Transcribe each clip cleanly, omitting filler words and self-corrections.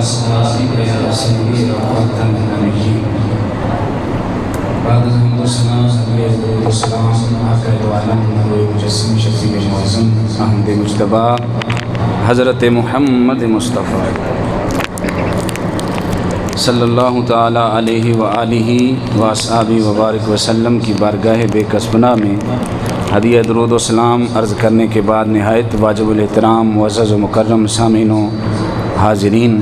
وأصحابك يا سيدي وخاتم النبيين بعد الحمد والسلام عقائد عالم مجسم شفیع معظم احمد مجتبی حضرت محمد مصطفیٰ صلی اللہ تعالیٰ علیہ وآلہ وآصحابہ وبارک وسلم کی بارگاہ بے کسبنا میں ہدیہ درود و سلام عرض کرنے کے بعد نہایت واجب الاحترام معزز و مکرم سامعین و حاضرین،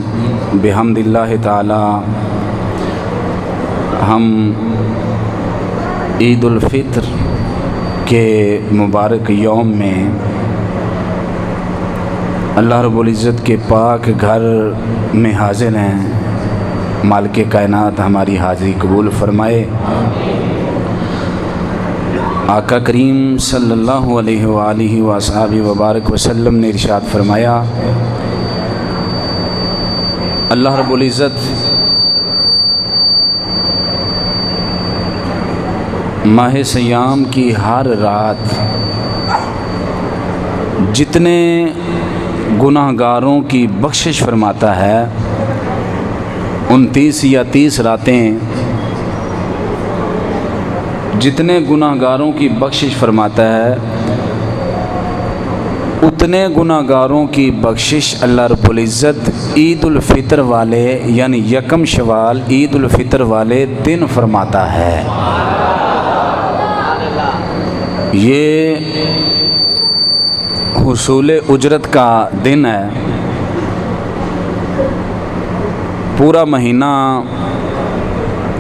بحمد اللہ تعالی ہم عید الفطر کے مبارک یوم میں اللہ رب العزت کے پاک گھر میں حاضر ہیں۔ مالک کائنات ہماری حاضری قبول فرمائے۔ آقا کریم صلی اللہ علیہ وآلہ وآصحابہ وبارک وسلم نے ارشاد فرمایا، اللہ رب العزت ماہ سیام کی ہر رات جتنے گناہ گاروں کی بخشش فرماتا ہے، 29 یا 30 راتیں جتنے گناہ گاروں کی بخشش فرماتا ہے، اتنے گناہ گاروں کی بخشش اللہ رب العزت عید الفطر والے یعنی یکم شوال عید الفطر والے دن فرماتا ہے۔ یہ حصول اجرت کا دن ہے۔ پورا مہینہ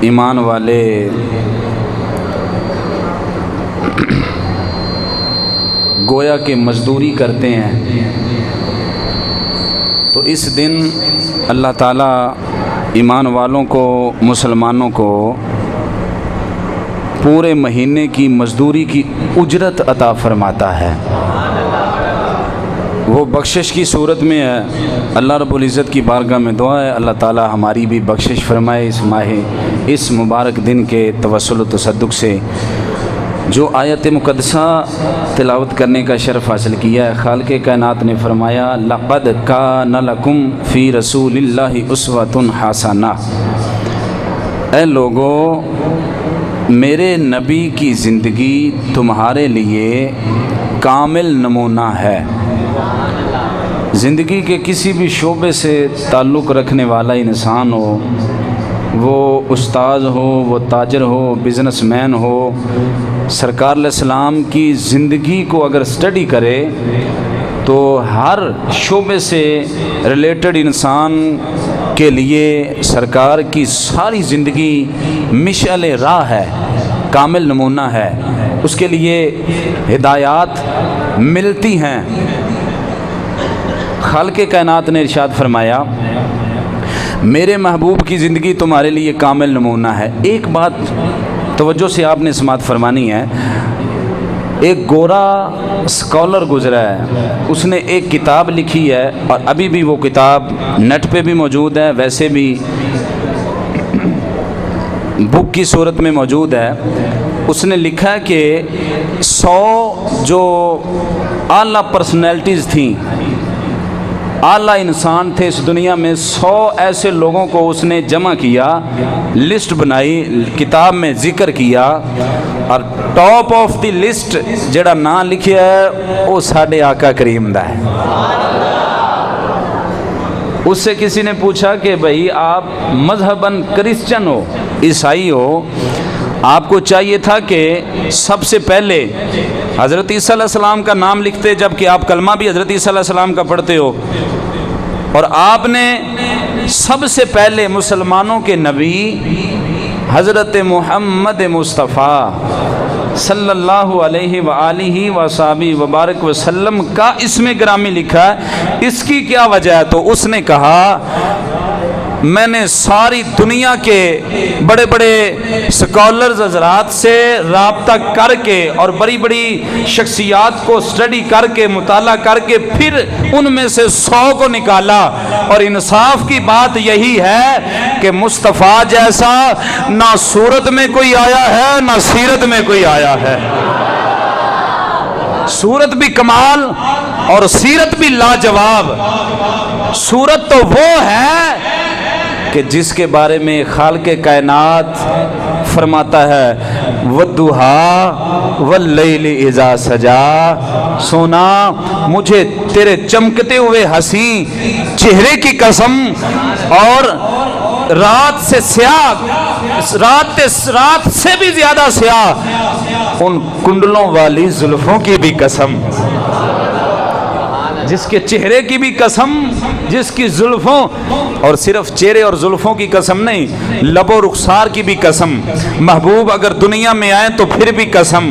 ایمان والے گویا کہ مزدوری کرتے ہیں، تو اس دن اللہ تعالیٰ ایمان والوں کو، مسلمانوں کو پورے مہینے کی مزدوری کی اجرت عطا فرماتا ہے۔ وہ بخشش کی صورت میں ہے۔ اللہ رب العزت کی بارگاہ میں دعا ہے اللہ تعالی ہماری بھی بخشش فرمائے اس ماہ، اس مبارک دن کے توسل و تصدق سے۔ جو آیت مقدسہ تلاوت کرنے کا شرف حاصل کیا ہے، خالق کائنات نے فرمایا، لَقَدْ كَانَ لَكُمْ فِي رَسُولِ اللَّهِ أُسْوَةٌ حَسَنَةٌ، اے لوگو میرے نبی کی زندگی تمہارے لیے کامل نمونہ ہے۔ زندگی کے کسی بھی شعبے سے تعلق رکھنے والا انسان ہو، وہ استاذ ہو، وہ تاجر ہو، بزنس مین ہو، سرکار علیہ السلام کی زندگی کو اگر سٹڈی کرے تو ہر شعبے سے ریلیٹڈ انسان کے لیے سرکار کی ساری زندگی مشعل راہ ہے، کامل نمونہ ہے، اس کے لیے ہدایات ملتی ہیں۔ خالق کائنات نے ارشاد فرمایا، میرے محبوب کی زندگی تمہارے لیے کامل نمونہ ہے۔ ایک بات توجہ سے آپ نے سماعت فرمانی ہے، ایک گورا اسکالر گزرا ہے، اس نے ایک کتاب لکھی ہے اور ابھی بھی وہ کتاب نیٹ پہ بھی موجود ہے، ویسے بھی بک کی صورت میں موجود ہے۔ اس نے لکھا ہے کہ 100 جو اعلیٰ پرسنالٹیز تھیں، اعلیٰ انسان تھے اس دنیا میں، 100 ایسے لوگوں کو اس نے جمع کیا، لسٹ بنائی، کتاب میں ذکر کیا، اور ٹاپ آف دی لسٹ جڑا نام لکھیا ہے وہ ساڈے آقا کریم دا ہے۔ اس سے کسی نے پوچھا کہ بھئی آپ مذہباً کرسچن ہو، عیسائی ہو، آپ کو چاہیے تھا کہ سب سے پہلے حضرت عیسیٰ علیہ السلام کا نام لکھتے، جبکہ آپ کلمہ بھی حضرت عیسیٰ علیہ السلام کا پڑھتے ہو، اور آپ نے سب سے پہلے مسلمانوں کے نبی حضرت محمد مصطفیٰ صلی اللہ علیہ وآلہ وصحبہ وبارک وسلم کا اسم گرامی لکھا ہے۔ اس کی کیا وجہ ہے؟ تو اس نے کہا، میں نے ساری دنیا کے بڑے بڑے سکالرز حضرات سے رابطہ کر کے اور بڑی بڑی شخصیات کو سٹڈی کر کے مطالعہ کر کے پھر ان میں سے 100 کو نکالا، اور انصاف کی بات یہی ہے کہ مصطفیٰ جیسا نہ صورت میں کوئی آیا ہے نہ سیرت میں کوئی آیا ہے۔ صورت بھی کمال اور سیرت بھی لاجواب۔ صورت تو وہ ہے کہ جس کے بارے میں خالق کائنات فرماتا ہے وَالضُّحَىٰ وَاللَّيْلِ اِذَا سَجَىٰ، سونا مجھے تیرے چمکتے ہوئے حسین چہرے کی قسم اور رات سے سیاہ، رات سے بھی زیادہ سیاہ ان کنڈلوں والی زلفوں کی بھی قسم، جس کے چہرے کی بھی قسم، جس کی زلفوں، اور صرف چہرے اور زلفوں کی قسم نہیں، لب و رخسار کی بھی قسم، محبوب اگر دنیا میں آئے تو پھر بھی قسم،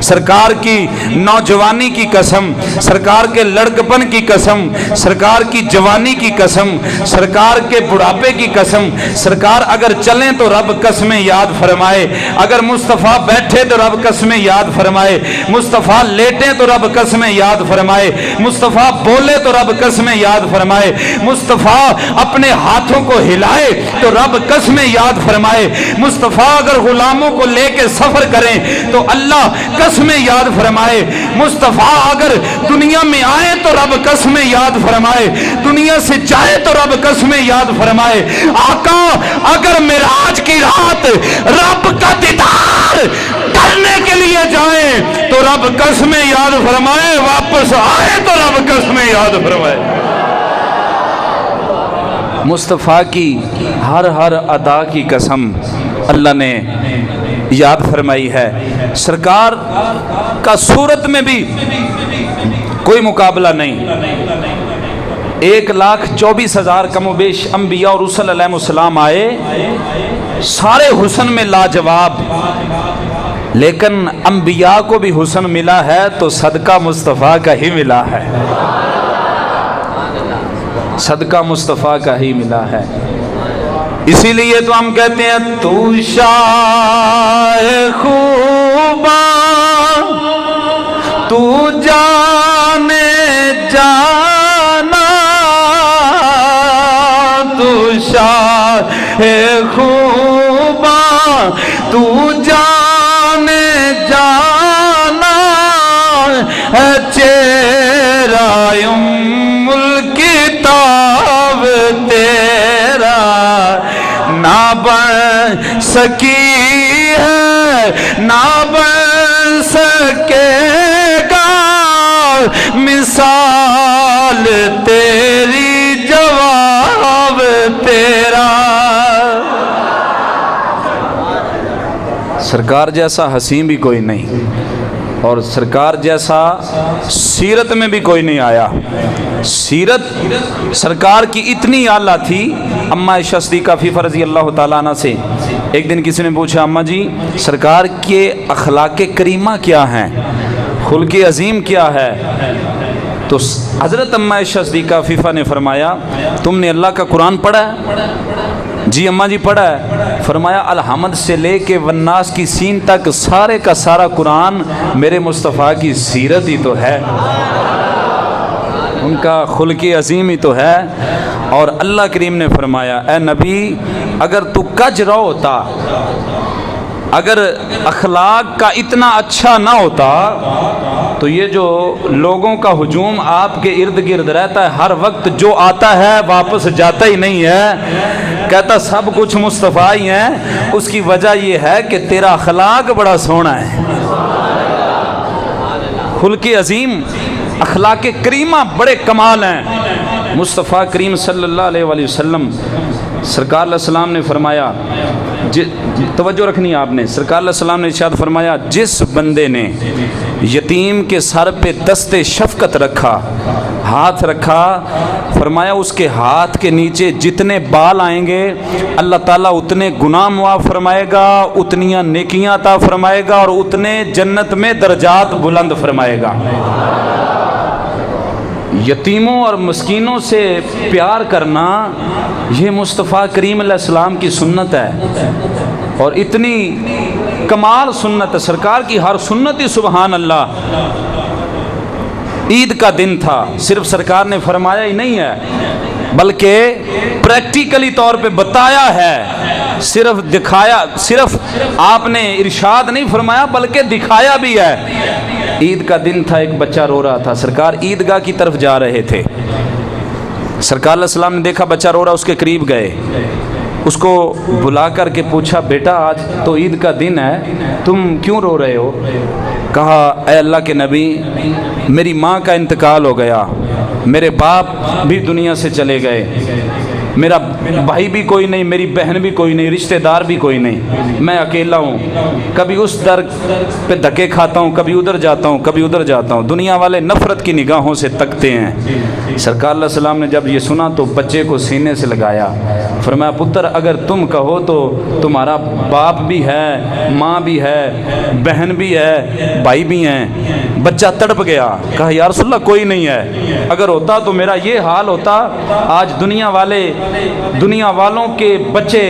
سرکار کی نوجوانی کی قسم، سرکار کے لڑکپن کی قسم، سرکار کی جوانی کی قسم، سرکار کے بڑھاپے کی قسم، سرکار اگر چلیں تو رب قسمیں یاد فرمائے، اگر مصطفیٰ بیٹھے تو رب قسمیں یاد فرمائے، مصطفیٰ لیٹیں تو رب قسمیں یاد فرمائے، مصطفیٰ بولے تو رب قسمیں یاد فرمائے، مصطفیٰ اپنے ہاتھوں کو ہلائے تو رب قسمیں یاد فرمائے، مصطفیٰ اگر غلاموں کو لے کے سفر کریں تو اللہ قسمیں یاد فرمائے، مصطفیٰ اگر دنیا میں آئے تو رب قسمیں یاد فرمائے، دنیا سے جائے تو رب قسمیں یاد فرمائے، آقا اگر معراج کی رات رب کا دیدار کرنے کے لیے جائیں تو رب قسمیں یاد فرمائے، واپس آئے تو رب قسمیں یاد فرمائے۔ مصطفیٰ کی ہر ادا کی قسم اللہ نے یاد فرمائی ہے، سرکار کا صورت میں بھی کوئی مقابلہ نہیں، 1,24,000 کم و بیش انبیاء اور رسل علیہ السلام آئے، سارے حسن میں لاجواب، لیکن انبیاء کو بھی حسن ملا ہے تو صدقہ مصطفیٰ کا ہی ملا ہے، صدقہ مصطفیٰ کا ہی ملا ہے، اسی لیے تو ہم کہتے ہیں تو شاہ خوباں تو جانے جانا، تو شاہ خوباں تو جانے جانا، چہرہ الکتاب تیرا نہ بن سکی ہے نہ بن سکے گا، مثال تیری جواب تیرا، سرکار جیسا حسین بھی کوئی نہیں اور سرکار جیسا سیرت میں بھی کوئی نہیں آیا، سیرت سرکار کی اتنی اعلیٰ تھی۔ اماں عائشہ صدیقہ فیفہ رضی اللہ تعالیٰ عنہ سے ایک دن کسی نے پوچھا اماں جی سرکار کے اخلاق کریمہ کیا ہیں، خلق عظیم کیا ہے، تو حضرت اماں عائشہ صدیقہ فیفہ نے فرمایا تم نے اللہ کا قرآن پڑھا ہے؟ جی اماں جی پڑھا ہے۔ فرمایا الحمد سے لے کے والناس کی سین تک سارے کا سارا قرآن میرے مصطفیٰ کی سیرت ہی تو ہے، ان کا خلق عظیم ہی تو ہے۔ اور اللہ کریم نے فرمایا اے نبی اگر تو کج رہا ہوتا، اگر اخلاق کا اتنا اچھا نہ ہوتا تو یہ جو لوگوں کا ہجوم آپ کے ارد گرد رہتا ہے، ہر وقت جو آتا ہے واپس جاتا ہی نہیں ہے، کہتا سب کچھ مصطفیٰ ہی ہیں، اس کی وجہ یہ ہے کہ تیرا اخلاق بڑا سونا ہے، خلق عظیم، اخلاق کریمہ بڑے کمال ہیں۔ مصطفیٰ کریم صلی اللہ علیہ وآلہ وسلم سرکار علیہ السلام نے فرمایا، توجہ رکھنی آپ نے، سرکار علیہ السلام نے ارشاد فرمایا جس بندے نے یتیم کے سر پہ دست شفقت رکھا، ہاتھ رکھا، فرمایا اس کے ہاتھ کے نیچے جتنے بال آئیں گے اللہ تعالیٰ اتنے گناہ معاف فرمائے گا، اتنیاں نیکیاں عطا فرمائے گا اور اتنے جنت میں درجات بلند فرمائے گا۔ یتیموں اور مسکینوں سے پیار کرنا یہ مصطفیٰ کریم علیہ السلام کی سنت ہے، اور اتنی کمال سنت ہے، سرکار کی ہر سنت ہی سبحان اللہ۔ عید کا دن تھا، صرف سرکار نے فرمایا ہی نہیں ہے بلکہ پریکٹیکلی طور پہ بتایا ہے، صرف دکھایا، صرف آپ نے ارشاد نہیں فرمایا بلکہ دکھایا بھی ہے۔ عید کا دن تھا، ایک بچہ رو رہا تھا، سرکار عیدگاہ کی طرف جا رہے تھے، سرکار علیہ السلام نے دیکھا بچہ رو رہا، اس کے قریب گئے، اس کو بلا کر کے پوچھا بیٹا آج تو عید کا دن ہے تم کیوں رو رہے ہو؟ کہا اے اللہ کے نبی میری ماں کا انتقال ہو گیا، میرے باپ بھی دنیا سے چلے گئے، میرا بھائی بھی کوئی نہیں، میری بہن بھی کوئی نہیں، رشتہ دار بھی کوئی نہیں، میں اکیلا ہوں، کبھی اس در پہ دھکے کھاتا ہوں، کبھی ادھر جاتا ہوں، کبھی ادھر جاتا ہوں، دنیا والے نفرت کی نگاہوں سے تکتے ہیں۔ سرکار علیہ السلام نے جب یہ سنا تو بچے کو سینے سے لگایا، فرمایا پتر اگر تم کہو تو تمہارا باپ بھی ہے، ماں بھی ہے، بہن بھی ہے، بھائی بھی ہیں۔ بچہ تڑپ گیا، کہا یا رسول اللہ کوئی نہیں ہے، اگر ہوتا تو میرا یہ حال ہوتا، آج دنیا والوں کے بچے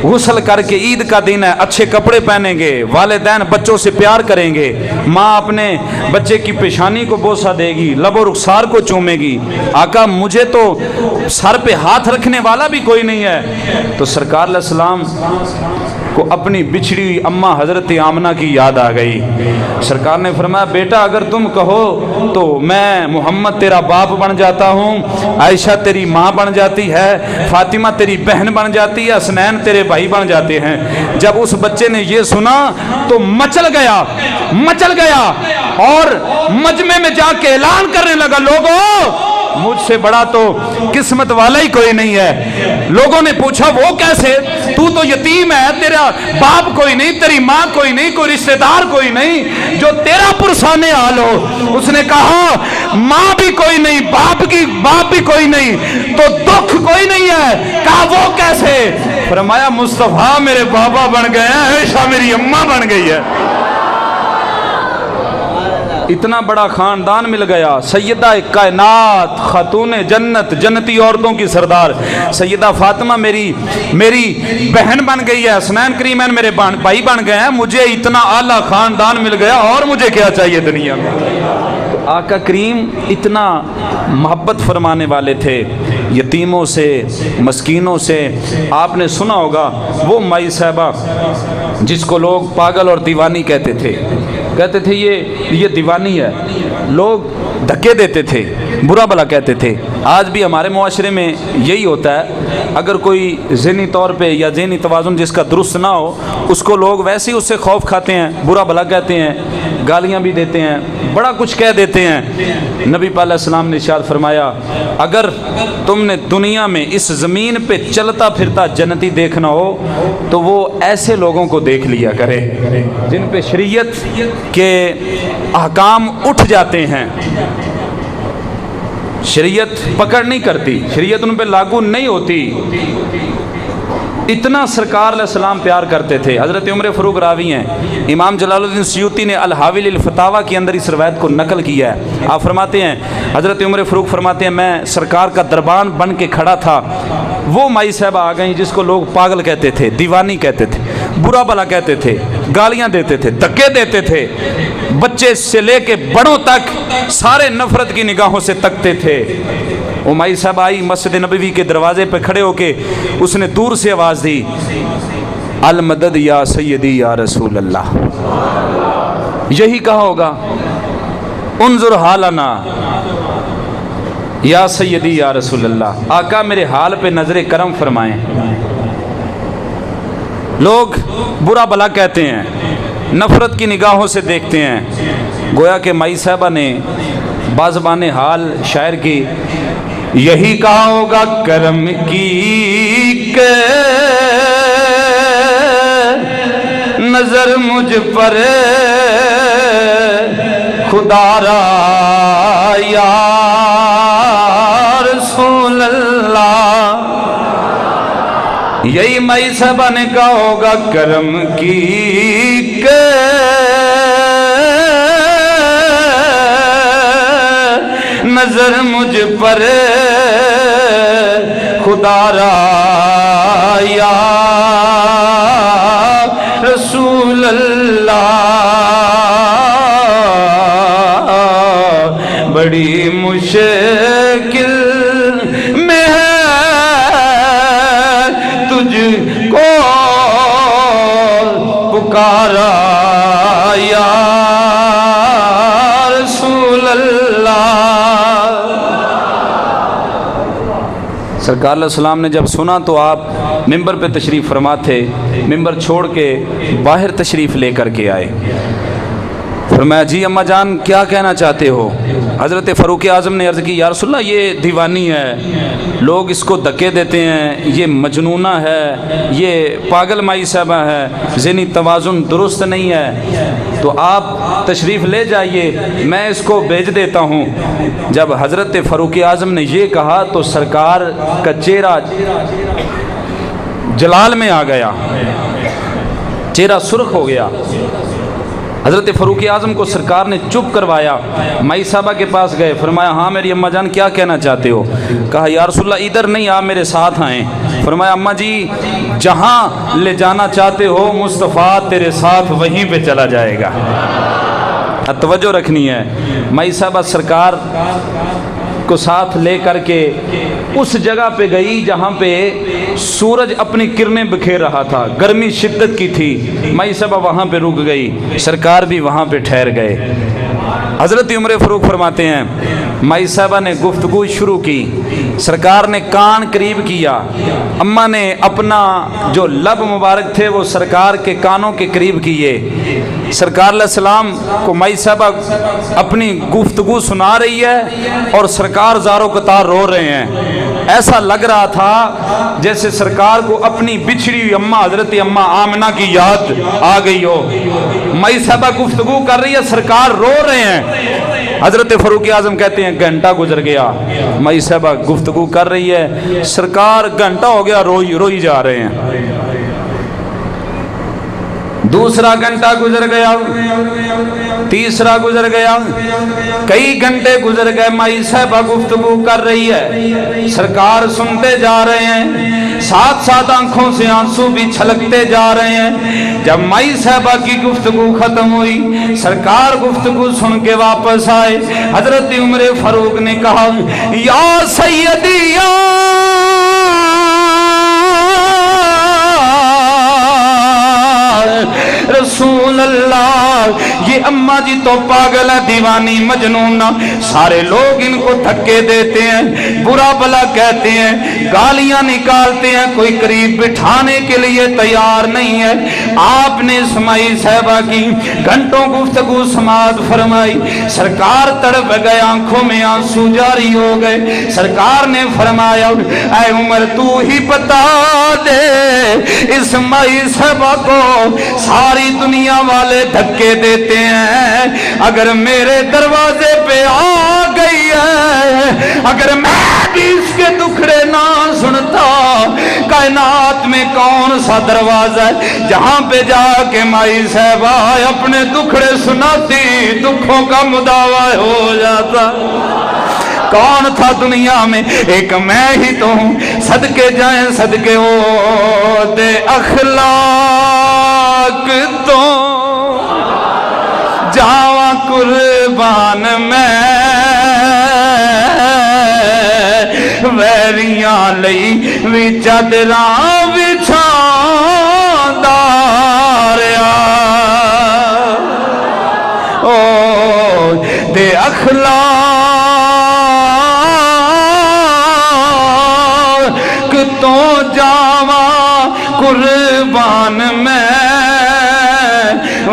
غسل کر کے عید کا دن ہے اچھے کپڑے پہنیں گے، والدین بچوں سے پیار کریں گے، ماں اپنے بچے کی پیشانی کو بوسہ دے گی، لب و رخسار کو چومے گی، آقا مجھے تو سر پہ ہاتھ رکھنے والا بھی کوئی نہیں ہے۔ تو سرکار علیہ السلام کو اپنی بچھڑی ہوئی اماں حضرت آمنہ کی یاد آ گئی۔ سرکار نے فرمایا بیٹا اگر تم کہو تو میں محمد تیرا باپ بن جاتا ہوں، عائشہ تیری ماں بن جاتی ہے، فاطمہ تیری بہن بن جاتی ہے، حسنین تیرے بھائی بن جاتے ہیں۔ جب اس بچے نے یہ سنا تو مچل گیا اور مجمع میں جا کے اعلان کرنے لگا لوگوں مجھ سے بڑا تو قسمت والا ہی کوئی نہیں ہے۔ لوگوں نے پوچھا وہ کیسے؟ تو یتیم ہے، تیرا باپ کوئی نہیں، تیری ماں کوئی نہیں، کوئی رشتہ دار کوئی نہیں جو تیرا پرسان حال ہو۔ اس نے کہا ماں بھی کوئی نہیں، باپ بھی کوئی نہیں تو دکھ کوئی نہیں ہے۔ کہا وہ کیسے؟ فرمایا مصطفیٰ میرے بابا بن گئے ہیں، عائشہ میری اماں بن گئی ہے۔ اتنا بڑا خاندان مل گیا، سیدہ کائنات، خاتون جنت، جنتی عورتوں کی سردار سیدہ فاطمہ میری بہن بن گئی ہے، حسنین کریمین میرے بھائی بن گئے ہیں، مجھے اتنا اعلیٰ خاندان مل گیا اور مجھے کیا چاہیے دنیا میں۔ آقا کریم اتنا محبت فرمانے والے تھے یتیموں سے، مسکینوں سے۔ آپ نے سنا ہوگا وہ مائی صاحبہ جس کو لوگ پاگل اور دیوانی کہتے تھے یہ دیوانی ہے، لوگ دھکے دیتے تھے، برا بھلا کہتے تھے۔ آج بھی ہمارے معاشرے میں یہی ہوتا ہے، اگر کوئی ذہنی طور پہ یا ذہنی توازن جس کا درست نہ ہو اس کو لوگ ویسے ہی اس سے خوف کھاتے ہیں، برا بھلا کہتے ہیں، گالیاں بھی دیتے ہیں، بڑا کچھ کہہ دیتے ہیں۔ نبی پاک علیہ السلام نے ارشاد فرمایا اگر تم نے دنیا میں اس زمین پہ چلتا پھرتا جنتی دیکھنا ہو تو وہ ایسے لوگوں کو دیکھ لیا کرے جن پہ شریعت کے احکام اٹھ جاتے ہیں، شریعت پکڑ نہیں کرتی، شریعت ان پہ لاگو نہیں ہوتی۔ اتنا سرکار علیہ السلام پیار کرتے تھے۔ حضرت عمر فاروق راوی ہیں، امام جلال الدین سیوطی نے الحاوی للفتاوی کے اندر اس روایت کو نقل کیا ہے۔ آپ فرماتے ہیں حضرت عمر فاروق فرماتے ہیں میں سرکار کا دربان بن کے کھڑا تھا، وہ مائی صاحبہ آ گئیں جس کو لوگ پاگل کہتے تھے، دیوانی کہتے تھے، برا بھلا کہتے تھے، گالیاں دیتے تھے، دھکے دیتے تھے، بچے سے لے کے بڑوں تک سارے نفرت کی نگاہوں سے تکتے تھے۔ وہ مائی صاحب آئی مسجد نبوی کے دروازے پہ کھڑے ہو کے اس نے دور سے آواز دی المدد یا سیدی یا رسول اللہ، یہی کہا ہوگا انظر حالنا یا سیدی یا رسول اللہ، آقا میرے حال پہ نظر کرم فرمائیں۔ لوگ برا بھلا کہتے ہیں، نفرت کی نگاہوں سے دیکھتے ہیں۔ گویا کہ مائی صاحبہ نے بازبان حال شاعر کی یہی کہا ہوگا کرم کی کہ نظر مجھ پر خدا را یا رسول اللہ، یہی مائی صاحبہ نے کہا ہوگا کرم کی کہ نظر مجھ پر خدا را یا رسول اللہ، بڑی مشکل میں ہے تجھ کو پکارا یا رسول اللہ۔ سرکار علیہ السلام نے جب سنا تو آپ ممبر پہ تشریف فرما تھے، ممبر چھوڑ کے باہر تشریف لے کر کے آئے۔ فرمایا جی اماں جان کیا کہنا چاہتے ہو؟ حضرت فاروق اعظم نے عرض کی یا رسول اللہ یہ دیوانی ہے، لوگ اس کو دھکے دیتے ہیں، یہ مجنونہ ہے، یہ پاگل مائی صاحبہ ہے، ذہنی توازن درست نہیں ہے، تو آپ تشریف لے جائیے، میں اس کو بھیج دیتا ہوں۔ جب حضرت فاروق اعظم نے یہ کہا تو سرکار کا چہرہ جلال میں آ گیا، چہرہ سرخ ہو گیا۔ حضرت فاروق اعظم کو سرکار نے چپ کروایا، مائی صاحبہ کے پاس گئے، فرمایا ہاں میری اماں جان کیا کہنا چاہتے ہو؟ کہا یا رسول اللہ ادھر نہیں، آپ میرے ساتھ آئیں۔ فرمایا اماں جی جہاں لے جانا چاہتے ہو مصطفیٰ تیرے ساتھ وہیں پہ چلا جائے گا۔ توجہ رکھنی ہے، مائی صاحبہ سرکار کو ساتھ لے کر کے اس جگہ پہ گئی جہاں پہ سورج اپنی کرنیں بکھیر رہا تھا، گرمی شدت کی تھی، مائی صاحبہ وہاں پہ رک گئی، سرکار بھی وہاں پہ ٹھہر گئے۔ حضرت عمر فاروق فرماتے ہیں مائی صاحبہ نے گفتگو شروع کی، سرکار نے کان قریب کیا، اماں نے اپنا جو لب مبارک تھے وہ سرکار کے کانوں کے قریب کیے، سرکار علیہ السلام کو مائی صاحبہ اپنی گفتگو سنا رہی ہے اور سرکار زاروں قطار رو رہے ہیں۔ ایسا لگ رہا تھا جیسے سرکار کو اپنی بچھڑی ہوئی اماں حضرت اماں آمنہ کی یاد آ گئی ہو۔ مائی صاحبہ گفتگو کر رہی ہے، سرکار رو رہے ہیں۔ حضرت فاروق اعظم کہتے ہیں گھنٹہ گزر گیا، مائی صاحبہ گفتگو کر رہی ہے، سرکار گھنٹہ ہو گیا روئی جا رہے ہیں۔ دوسرا گھنٹہ گزر گیا، تیسرا گزر گیا، کئی گھنٹے گزر گئے، مائی صاحبہ گفتگو کر رہی ہے، سرکار سنتے جا رہے ہیں، ساتھ ساتھ آنکھوں سے آنسو بھی چھلکتے جا رہے ہیں۔ جب مائی صاحبہ کی گفتگو ختم ہوئی، سرکار گفتگو سن کے واپس آئے، حضرت عمر فاروق نے کہا یا سیدی یا رسول اللہ، یہ اماں جی تو پاگل ہے، دیوانی مجنون، سارے لوگ ان کو دھکے دیتے ہیں، برا بلا کہتے ہیں، گالیاں نکالتے ہیں، کوئی قریب بٹھانے کے لیے تیار نہیں ہے۔ آپ نے مائی صاحبہ کی گھنٹوں گفتگو سماعت فرمائی، سرکار تڑپ گئے، آنکھوں میں آنسو جاری ہو گئے۔ سرکار نے فرمایا اے عمر تو ہی بتا دے اس مائی صاحبہ کو ساری دنیا والے دھکے دیتے ہیں، اگر میرے دروازے پہ آ گئی ہے، اگر میں بھی اس کے دکھڑے نہ سنتا، کائنات میں کون سا دروازہ ہے جہاں پہ جا کے مائی صاحبہ اپنے دکھڑے سناتی، دکھوں کا مداوع ہو جاتا۔ کون تھا دنیا میں؟ ایک میں ہی تو ہوں، صدقے جائیں صدقے ہو دے اخلاق تو جاواں قربان میں، ویریاں لئی وی چادراں وچھاندا رہیا، او دے اخلاق تو جاواں قربان میں،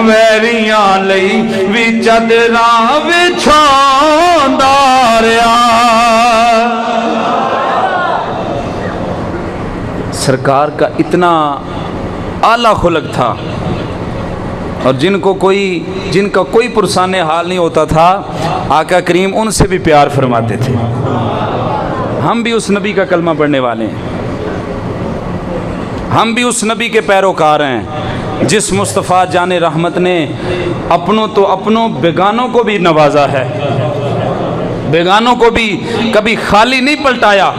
ویریاں لئی وی چادراں وچھاندا رہیا۔ سرکار کا اتنا اعلیٰ خلق تھا، اور جن کا کوئی پرسان حال نہیں ہوتا تھا، آقا کریم ان سے بھی پیار فرماتے تھے۔ ہم بھی اس نبی کا کلمہ پڑھنے والے ہیں، ہم بھی اس نبی کے پیروکار ہیں جس مصطفیٰ جان رحمت نے اپنوں تو اپنوں بیگانوں کو بھی نوازا ہے، بیگانوں کو بھی کبھی خالی نہیں پلٹایا۔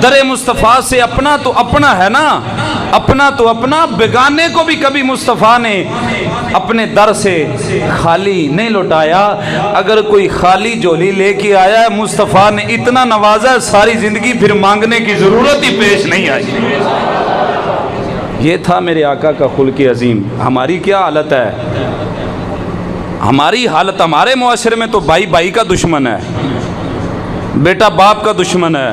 در مصطفیٰ سے اپنا تو اپنا ہے نا، اپنا تو اپنا، بیگانے کو بھی کبھی مصطفیٰ نے اپنے در سے خالی نہیں لوٹایا۔ اگر کوئی خالی جھولی لے کے آیا ہے، مصطفیٰ نے اتنا نوازا ہے، ساری زندگی پھر مانگنے کی ضرورت ہی پیش نہیں آئی۔ یہ تھا میرے آقا کا خلق عظیم۔ ہماری کیا حالت ہے؟ ہماری حالت، ہمارے معاشرے میں تو بھائی بھائی کا دشمن ہے، بیٹا باپ کا دشمن ہے،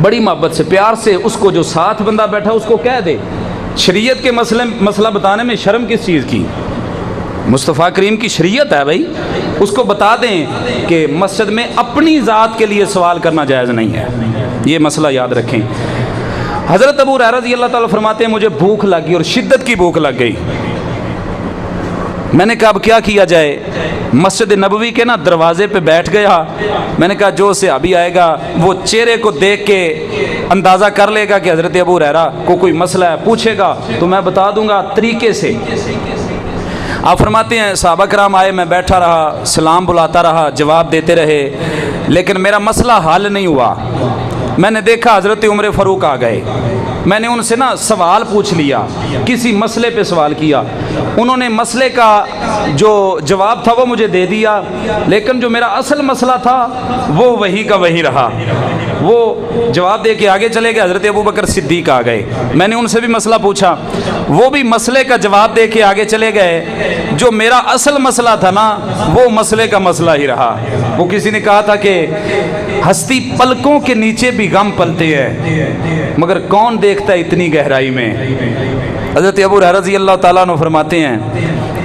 بڑی محبت سے پیار سے اس کو جو ساتھ بندہ بیٹھا اس کو کہہ دے. شریعت کے مسئلہ بتانے میں شرم کس چیز کی؟ مصطفیٰ کریم کی شریعت ہے بھائی. اس کو بتا دیں کہ مسجد میں اپنی ذات کے لیے سوال کرنا جائز نہیں ہے. یہ مسئلہ یاد رکھیں. حضرت ابو ہریرہ رضی اللہ تعالیٰ فرماتے ہیں مجھے بھوک لگی اور شدت کی بھوک لگ گئی. میں نے کہا اب کیا کیا جائے؟ مسجد نبوی کے نا دروازے پہ بیٹھ گیا. میں نے کہا جو صحابی آئے گا وہ چہرے کو دیکھ کے اندازہ کر لے گا کہ حضرت ابو ہریرہ کو کوئی مسئلہ ہے, پوچھے گا تو میں بتا دوں گا طریقے سے. آپ فرماتے ہیں صحابہ کرام آئے, میں بیٹھا رہا, سلام بلاتا رہا, جواب دیتے رہے, لیکن میرا مسئلہ حل نہیں ہوا. میں نے دیکھا حضرت عمر فاروق آ گئے. میں نے ان سے نا سوال پوچھ لیا, کسی مسئلے پہ سوال کیا. انہوں نے مسئلے کا جو جواب تھا وہ مجھے دے دیا, لیکن جو میرا اصل مسئلہ تھا وہ وہی کا وہی رہا. وہ جواب دے کے آگے چلے گئے. حضرت ابوبکر صدیق آ گئے. میں نے ان سے بھی مسئلہ پوچھا, وہ بھی مسئلے کا جواب دے کے آگے چلے گئے. جو میرا اصل مسئلہ تھا نا وہ مسئلے کا مسئلہ ہی رہا. وہ کسی نے کہا تھا کہ ہستی پلکوں کے نیچے بھی غم پلتے ہیں, مگر کون دیکھتا ہے اتنی گہرائی میں. حضرت ابو ہریرہ رضی اللہ تعالیٰ عنہ فرماتے ہیں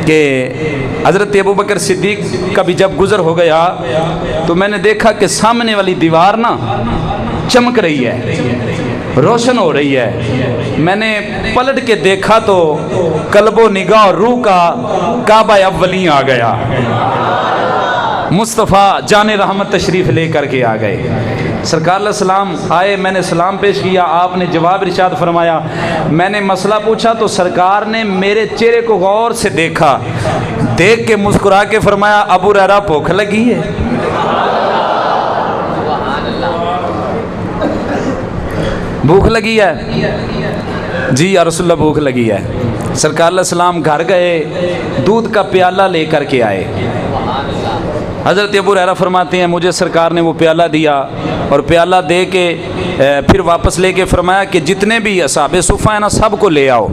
کہ حضرت ابوبکر صدیق کا بھی جب گزر ہو گیا تو میں نے دیکھا کہ سامنے والی دیوار نا چمک رہی ہے, روشن ہو رہی ہے. میں نے پلٹ کے دیکھا تو قلب و نگاہ اور روح کا کعبہ اولیں آ گیا. مصطفیٰ جان رحمت تشریف لے کر کے آ گئے. سرکار علیہ السلام آئے, میں نے سلام پیش کیا, آپ نے جواب ارشاد فرمایا. میں نے مسئلہ پوچھا تو سرکار نے میرے چہرے کو غور سے دیکھا, دیکھ کے مسکرا کے فرمایا ابو ہریرہ بھوک لگی ہے؟ بھوک لگی ہے؟ جی یا رسول اللہ بھوک لگی ہے. سرکار علیہ السلام گھر گئے, دودھ کا پیالہ لے کر کے آئے. حضرت ابو ہریرہ فرماتے ہیں مجھے سرکار نے وہ پیالہ دیا اور پیالہ دے کے پھر واپس لے کے فرمایا کہ جتنے بھی اصحاب صفہ ہیں نا سب کو لے آؤ.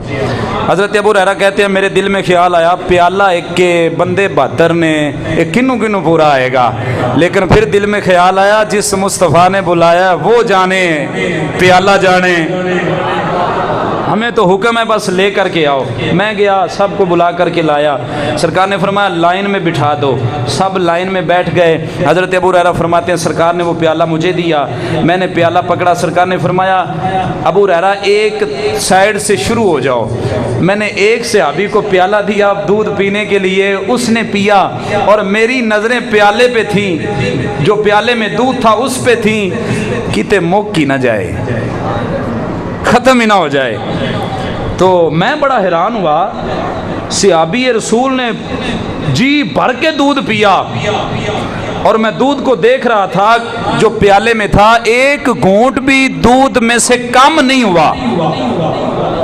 حضرت ابو ہریرہ کہتے ہیں میرے دل میں خیال آیا پیالہ ایک کے بندے 72 نے ایک کنوں کنوں پورا آئے گا, لیکن پھر دل میں خیال آیا جس مصطفیٰ نے بلایا وہ جانے پیالہ جانے, ہمیں تو حکم ہے بس لے کر کے آؤ. میں گیا, سب کو بلا کر کے لایا. سرکار نے فرمایا لائن میں بٹھا دو. سب لائن میں بیٹھ گئے. حضرت ابو ہریرہ فرماتے ہیں سرکار نے وہ پیالہ مجھے دیا. میں نے پیالہ پکڑا. سرکار نے فرمایا ابو ہریرہ ایک سائیڈ سے شروع ہو جاؤ. میں نے ایک صحابی کو پیالہ دیا دودھ پینے کے لیے, اس نے پیا اور میری نظریں پیالے پہ تھیں, جو پیالے میں دودھ تھا اس پہ تھیں, کتے موک کی نہ جائے, ختم ہی نہ ہو جائے. تو میں بڑا حیران ہوا, صحابی رسول نے جی بھر کے دودھ پیا اور میں دودھ کو دیکھ رہا تھا جو پیالے میں تھا, ایک گھونٹ بھی دودھ میں سے کم نہیں ہوا.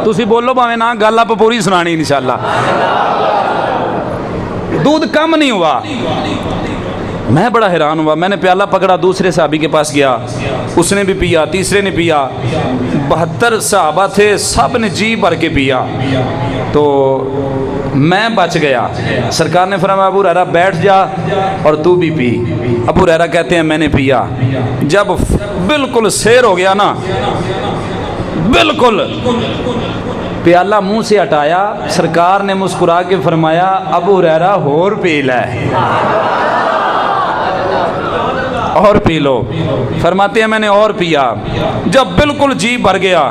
تسی بولو باویں نہ گل آپ پوری سنانی انشاءاللہ. دودھ کم نہیں ہوا. میں بڑا حیران ہوا. میں نے پیالہ پکڑا, دوسرے صحابی کے پاس گیا, اس نے بھی پیا, تیسرے نے پیا. 72 صحابہ تھے, سب نے جی بھر کے پیا. تو میں بچ گیا. سرکار نے فرمایا ابو ہریرہ بیٹھ جا اور تو بھی پی. ابو ہریرہ کہتے ہیں میں نے پیا. جب بالکل سیر ہو گیا نا, بالکل پیالہ منہ سے ہٹایا, سرکار نے مسکرا کے فرمایا ابو ہریرہ اور پی لے, اور پی لو. فرماتے ہیں میں نے اور پیا. جب بالکل جی بھر گیا,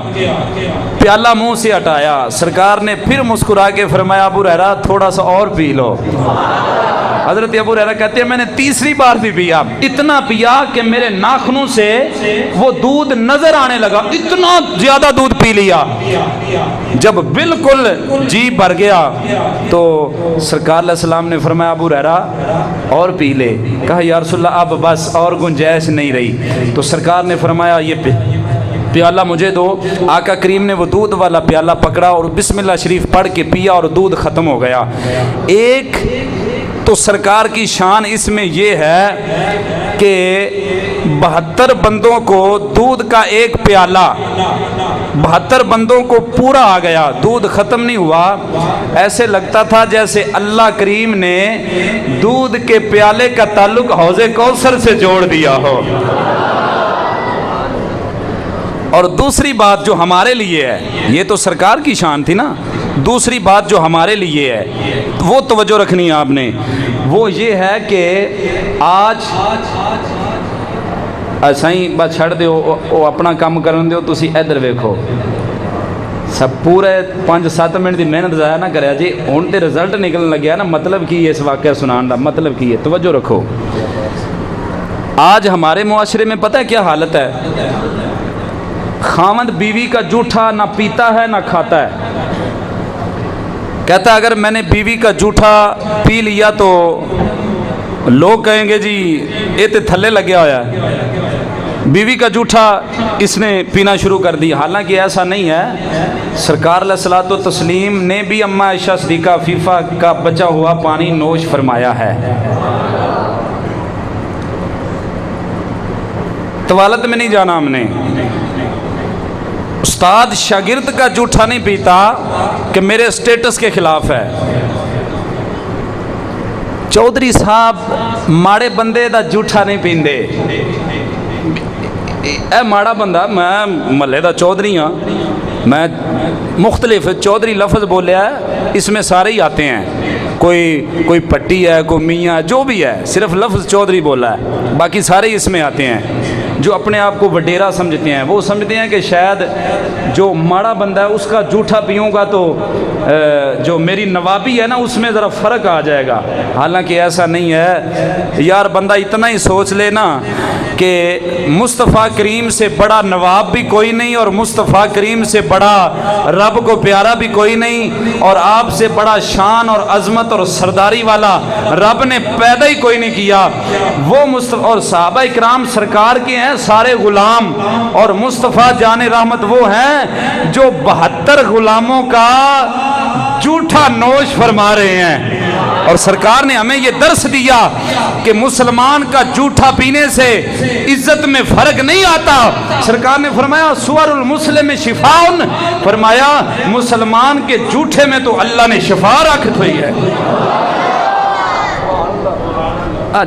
پیالہ منہ سے ہٹایا, سرکار نے پھر مسکرا کے فرمایا ابو ہریرہ تھوڑا سا اور پی لو. حضرت ابو ہریرہ کہتے ہیں میں نے تیسری بار بھی پیا. اتنا پیا کہ میرے ناخنوں سے وہ دودھ نظر آنے لگا, اتنا زیادہ دودھ پی لیا. جب بالکل جی بھر گیا تو سرکار علیہ السلام نے فرمایا ابو ہریرہ اور پی لے. کہا یا رسول اللہ اب بس اور گنجائش نہیں رہی. تو سرکار نے فرمایا یہ پیالہ مجھے دو. آقا کریم نے وہ دودھ والا پیالہ پکڑا اور بسم اللہ شریف پڑھ کے پیا اور دودھ ختم ہو گیا. ایک تو سرکار کی شان اس میں یہ ہے کہ 72 بندوں کو دودھ کا ایک پیالہ 72 بندوں کو پورا آ گیا, دودھ ختم نہیں ہوا. ایسے لگتا تھا جیسے اللہ کریم نے دودھ کے پیالے کا تعلق حوض کوثر سے جوڑ دیا ہو. اور دوسری بات جو ہمارے لیے ہے، یہ تو سرکار کی شان تھی نا، دوسری بات جو ہمارے لیے ہے وہ توجہ رکھنی ہے آپ نے، وہ یہ ہے کہ آج سائیں بس چھڑ دیو وہ اپنا کام کرن دیو، تسی ادھر ویکھو، سب پورے 5-7 منٹ دی محنت ضائع نہ کریا جی، ہن تے رزلٹ نکلن لگیا نا، مطلب کی ہے اس واقعہ سنان دا مطلب کی ہے، توجہ رکھو۔ آج ہمارے معاشرے میں پتہ ہے کیا حالت ہے؟ خاوند بیوی کا جھوٹا نہ پیتا ہے نہ کھاتا ہے، کہتا ہے اگر میں نے بیوی کا جھوٹا پی لیا تو لوگ کہیں گے جی یہ تے تھلے لگیا ہوا ہے، بیوی کا جھوٹا اس نے پینا شروع کر دی۔ حالانکہ ایسا نہیں ہے، سرکار علیہ الصلوۃ والتسلیم نے بھی اماں عائشہ صدیقہ عفیفہ کا بچا ہوا پانی نوش فرمایا ہے۔ طوالت میں نہیں جانا ہم نے، استاد شاگرد کا جھوٹا نہیں پیتا کہ میرے اسٹیٹس کے خلاف ہے۔ چودھری صاحب ماڑے بندے دا جھوٹا نہیں پیندے، اے ماڑا بندہ، میں محلے دا چودھری ہاں، میں مختلف چودھری لفظ بولیا ہے، اس میں سارے ہی آتے ہیں، کوئی پٹی ہے، کوئی میاں، جو بھی ہے، صرف لفظ چودھری بولا ہے، باقی سارے ہی اس میں آتے ہیں۔ جو اپنے آپ کو وڈیرا سمجھتے ہیں، وہ سمجھتے ہیں کہ شاید جو ماڑا بندہ ہے اس کا جھوٹا پیوں گا تو جو میری نوابی ہے نا اس میں ذرا فرق آ جائے گا، حالانکہ ایسا نہیں ہے یار۔ بندہ اتنا ہی سوچ لے نا کہ مصطفیٰ کریم سے بڑا نواب بھی کوئی نہیں، اور مصطفیٰ کریم سے بڑا رب کو پیارا بھی کوئی نہیں، اور آپ سے بڑا شان اور عظمت اور سرداری والا رب نے پیدا ہی کوئی نہیں کیا۔ وہ مصطفیٰ اور صحابہ اکرام سرکار کے ہیں سارے غلام، اور مصطفیٰ جان رحمت وہ ہیں جو 72 غلاموں کا جھوٹا نوش فرما رہے ہیں۔ اور سرکار نے ہمیں یہ درس دیا کہ مسلمان کا جھوٹا پینے سے عزت میں فرق نہیں آتا۔ سرکار نے فرمایا سور المسلم شفاء، فرمایا مسلمان کے جھوٹے میں تو اللہ نے شفا رکھ ہوئی ہے۔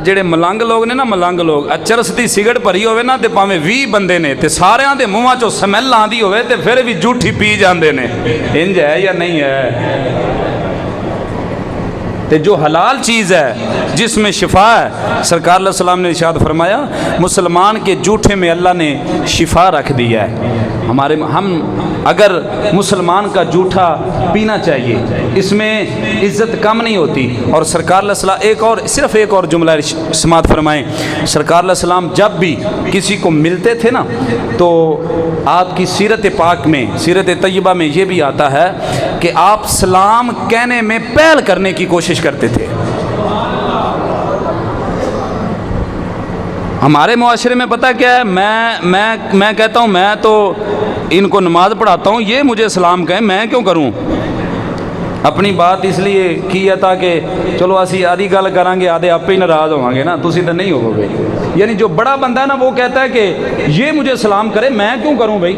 جڑے ملنگ لوگ نے نا، ملنگ لوگ چرس دی سگرٹ بھری ہوئے نا تے پاویں 20 بندے نے تے ساریاں دے منہاں چوں سمیل آندی ہوئے تے پھر بھی جھوٹی پی جاندے نے، انج ہے یا نہیں ہے؟ تے جو حلال چیز ہے جس میں شفا ہے، سرکار علیہ السلام نے ارشاد فرمایا مسلمان کے جھوٹے میں اللہ نے شفا رکھ دیا ہے۔ ہم اگر مسلمان کا جھوٹا پینا چاہیے، اس میں عزت کم نہیں ہوتی۔ اور سرکار علیہ السلام صرف ایک اور جملہ سماعت فرمائیں، سرکار علیہ السلام جب بھی کسی کو ملتے تھے نا تو آپ کی سیرت پاک میں، سیرت طیبہ میں یہ بھی آتا ہے کہ آپ سلام کہنے میں پہل کرنے کی کوشش کرتے تھے۔ ہمارے معاشرے میں پتہ کیا ہے، میں کہتا ہوں میں تو ان کو نماز پڑھاتا ہوں، یہ مجھے سلام کہیں، میں کیوں کروں؟ اپنی بات اس لیے کی ہے تاکہ چلو اسی آدھی گل کریں گے، آدھے آپ ہی ناراض ہوں گے نا، تسی تو نہیں ہو گے۔ یعنی جو بڑا بندہ ہے نا وہ کہتا ہے کہ یہ مجھے سلام کرے، میں کیوں کروں بھائی،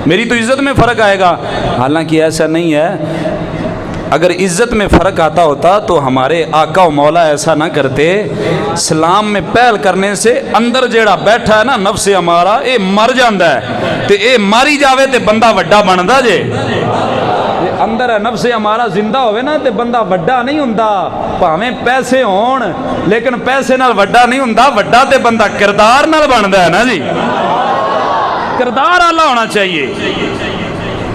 میری تو عزت میں فرق آئے گا۔ حالانکہ ایسا نہیں ہے، اگر عزت میں فرق آتا ہوتا تو ہمارے آقا و مولا ایسا نہ کرتے۔ سلام میں پہل کرنے سے اندر جیڑا بیٹھا ہے نا نفس ہمارا، اے مر جاندا ہے، تے اے ماری جاوے تے بندہ وڈا بندا جے۔ اندر ہے نفس ہمارا زندہ ہوئے نا تے بندہ وڈا نہیں ہوندا، بھاویں پیسے ہون لیکن پیسے نال وڈا نہیں ہوندا، وڈا تے بندہ کردار نال بندا ہے نا جی، کردار اعلیٰ ہونا چاہیے۔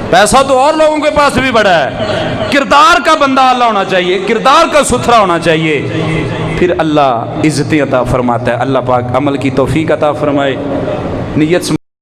پیسہ تو اور لوگوں کے پاس بھی بڑا ہے، کردار کا بندہ اعلیٰ ہونا چاہیے، کردار کا ستھرا ہونا چاہیے، پھر اللہ عزتیں عطا فرماتا ہے۔ اللہ پاک عمل کی توفیق عطا فرمائے، نیت